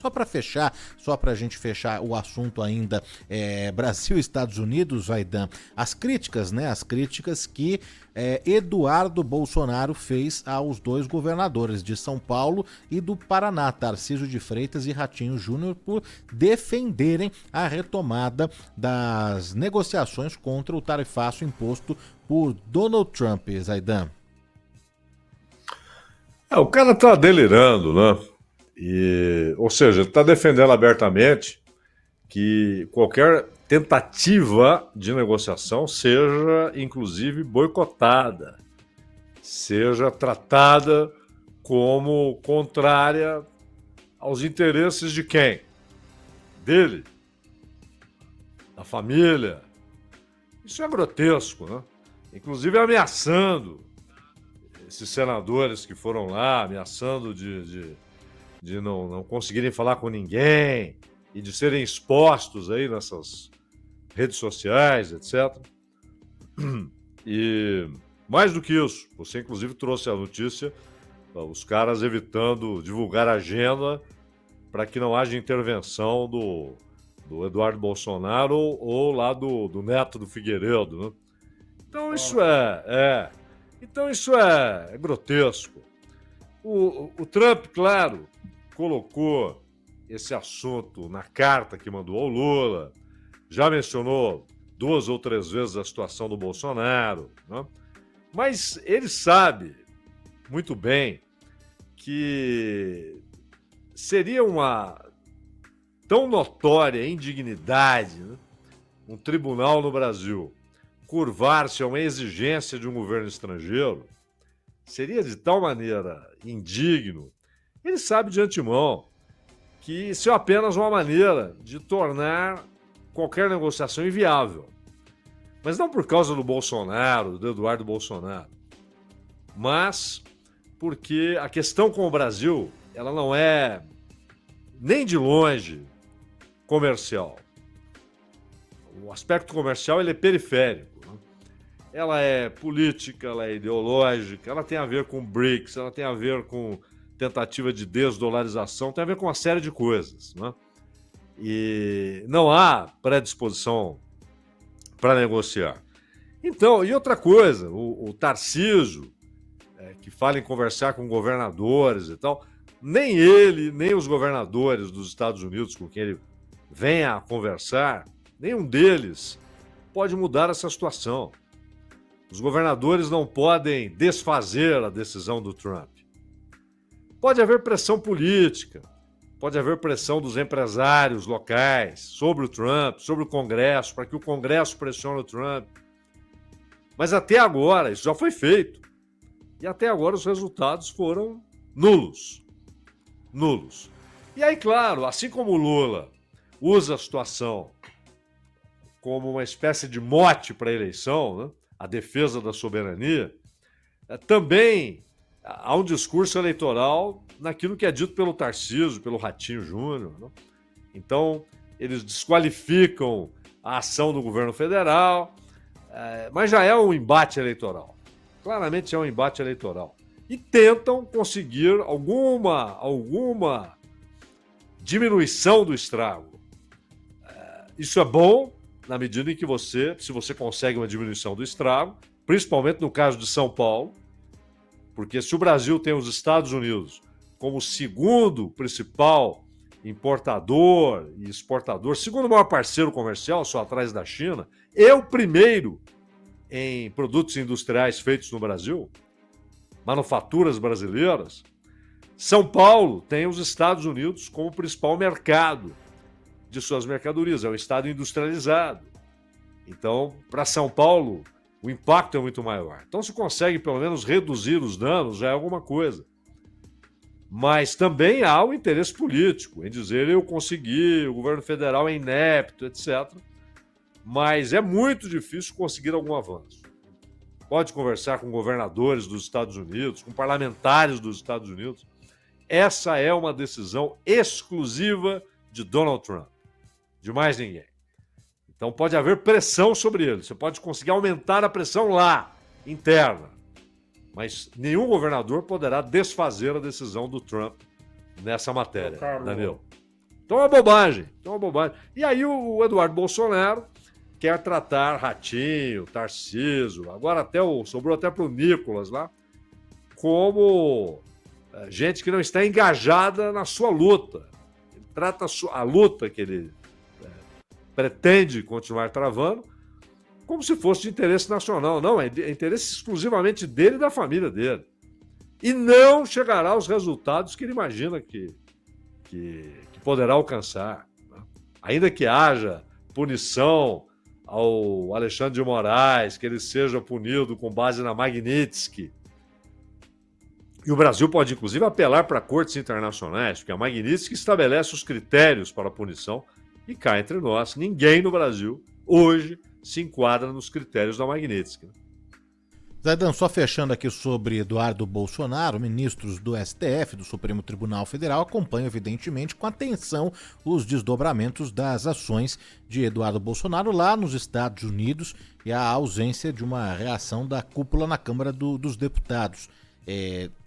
Só para fechar, só para a gente fechar o assunto ainda, Brasil e Estados Unidos, Aidan, as críticas, né? As críticas que Eduardo Bolsonaro fez aos dois governadores de São Paulo e do Paraná, Tarcísio de Freitas e Ratinho Júnior, por defenderem a retomada das negociações contra o tarifaço imposto por Donald Trump, Aidan. O cara tá delirando, né? Ou seja, ele está defendendo abertamente que qualquer tentativa de negociação seja, inclusive, boicotada, seja tratada como contrária aos interesses de quem? Dele, da família. Isso é grotesco, né? Inclusive ameaçando esses senadores que foram lá, ameaçando de não conseguirem falar com ninguém e de serem expostos aí nessas redes sociais, etc. E mais do que isso, você inclusive trouxe a notícia, os caras evitando divulgar a agenda para que não haja intervenção do Eduardo Bolsonaro ou lá do neto do Figueiredo, né? Então isso então isso é grotesco. O Trump, claro, colocou esse assunto na carta que mandou ao Lula, já mencionou 2 ou 3 vezes a situação do Bolsonaro, né? Mas ele sabe muito bem que seria uma tão notória indignidade, né? Um tribunal no Brasil curvar-se a uma exigência de um governo estrangeiro, seria de tal maneira indigno. Ele sabe de antemão que isso é apenas uma maneira de tornar qualquer negociação inviável. Mas não por causa do Bolsonaro, do Eduardo Bolsonaro, mas porque a questão com o Brasil, ela não é nem de longe comercial. O aspecto comercial ele é periférico, né? Ela é política, ela é ideológica, ela tem a ver com BRICS, ela tem a ver com tentativa de desdolarização, tem a ver com uma série de coisas, né? E não há predisposição para negociar. Então, e outra coisa, o Tarcísio, que fala em conversar com governadores e tal, nem ele, nem os governadores dos Estados Unidos com quem ele vem a conversar, nenhum deles pode mudar essa situação. Os governadores não podem desfazer a decisão do Trump. Pode haver pressão política, pode haver pressão dos empresários locais sobre o Trump, sobre o Congresso, para que o Congresso pressione o Trump. Mas até agora, isso já foi feito. E até agora os resultados foram nulos. Nulos. E aí, claro, assim como o Lula usa a situação como uma espécie de mote para a eleição, né? A defesa da soberania, também há um discurso eleitoral naquilo que é dito pelo Tarcísio, pelo Ratinho Júnior, né? Então, eles desqualificam a ação do governo federal, mas já é um embate eleitoral. Claramente é um embate eleitoral. E tentam conseguir alguma diminuição do estrago. Isso é bom na medida em que se você consegue uma diminuição do estrago, principalmente no caso de São Paulo, porque se o Brasil tem os Estados Unidos como segundo principal importador e exportador, segundo maior parceiro comercial, só atrás da China, e o primeiro em produtos industriais feitos no Brasil, manufaturas brasileiras, São Paulo tem os Estados Unidos como principal mercado de suas mercadorias, é um estado industrializado. Então, para São Paulo, o impacto é muito maior. Então, se consegue pelo menos reduzir os danos, já é alguma coisa. Mas também há o interesse político em dizer eu consegui, o governo federal é inepto, etc. Mas é muito difícil conseguir algum avanço. Pode conversar com governadores dos Estados Unidos, com parlamentares dos Estados Unidos. Essa é uma decisão exclusiva de Donald Trump, de mais ninguém. Então pode haver pressão sobre ele, você pode conseguir aumentar a pressão lá, interna. Mas nenhum governador poderá desfazer a decisão do Trump nessa matéria, Daniel. Então é uma bobagem, então é uma bobagem. E aí o Eduardo Bolsonaro quer tratar Ratinho, Tarcísio, agora sobrou até para o Nicolas lá, como gente que não está engajada na sua luta. Ele trata a luta que ele pretende continuar travando como se fosse de interesse nacional. Não, é interesse exclusivamente dele e da família dele. E não chegará aos resultados que ele imagina que poderá alcançar. Né? Ainda que haja punição ao Alexandre de Moraes, que ele seja punido com base na Magnitsky. E o Brasil pode, inclusive, apelar para cortes internacionais, porque a Magnitsky estabelece os critérios para a punição e cá entre nós, ninguém no Brasil, hoje, se enquadra nos critérios da Magnitsky. Zaidan, só fechando aqui sobre Eduardo Bolsonaro, ministros do STF, do Supremo Tribunal Federal, acompanham evidentemente com atenção os desdobramentos das ações de Eduardo Bolsonaro lá nos Estados Unidos e a ausência de uma reação da cúpula na Câmara dos Deputados.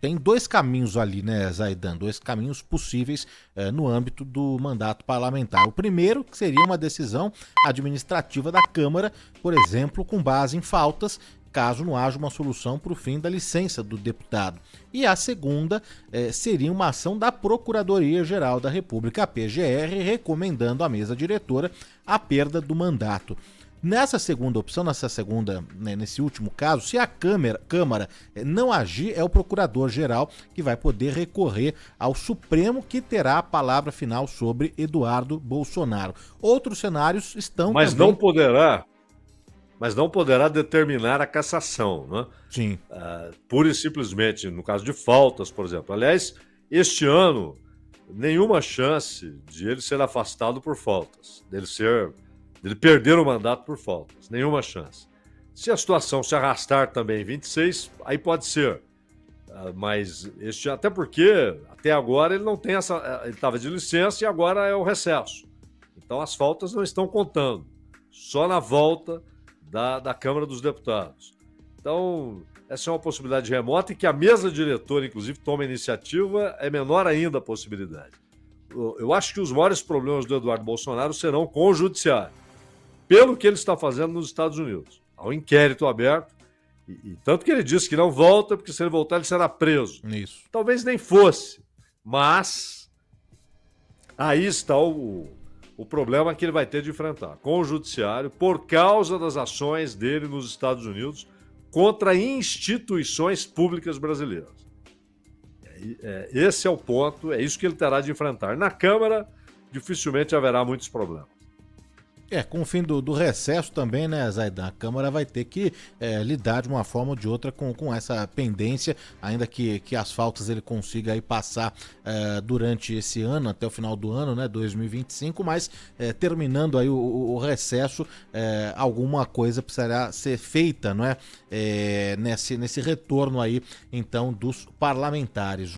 Tem dois caminhos ali, né, Zaidan? Dois caminhos possíveis no âmbito do mandato parlamentar. O primeiro, que seria uma decisão administrativa da Câmara, por exemplo, com base em faltas, caso não haja uma solução para o fim da licença do deputado. E a segunda seria uma ação da Procuradoria-Geral da República, a PGR, recomendando à mesa diretora a perda do mandato. Nessa segunda opção, nesse último caso, se a Câmara não agir, é o Procurador-Geral que vai poder recorrer ao Supremo, que terá a palavra final sobre Eduardo Bolsonaro. Outros cenários estão... Mas também... não poderá determinar a cassação, né? Sim. Pura e simplesmente, no caso de faltas, por exemplo. Aliás, este ano, nenhuma chance de ele ser afastado por faltas, dele perder o mandato por faltas. Nenhuma chance. Se a situação se arrastar também em 26, aí pode ser. Mas até porque, até agora, ele não tem ele estava de licença e agora é o recesso. Então as faltas não estão contando. Só na volta da Câmara dos Deputados. Então, essa é uma possibilidade remota e que a mesa diretora, inclusive, toma iniciativa, é menor ainda a possibilidade. Eu acho que os maiores problemas do Eduardo Bolsonaro serão com o judiciário, pelo que ele está fazendo nos Estados Unidos. Há um inquérito aberto, e tanto que ele disse que não volta, porque se ele voltar ele será preso. Isso. Talvez nem fosse, mas aí está o problema que ele vai ter de enfrentar com o judiciário por causa das ações dele nos Estados Unidos contra instituições públicas brasileiras. Esse é o ponto, é isso que ele terá de enfrentar. Na Câmara, dificilmente haverá muitos problemas. Com o fim do recesso também, né, Zaidan? A Câmara vai ter que lidar de uma forma ou de outra com essa pendência, ainda que as faltas ele consiga aí passar durante esse ano, até o final do ano, né, 2025, mas terminando aí o recesso, alguma coisa precisará ser feita, não é? Nesse retorno aí, então, dos parlamentares.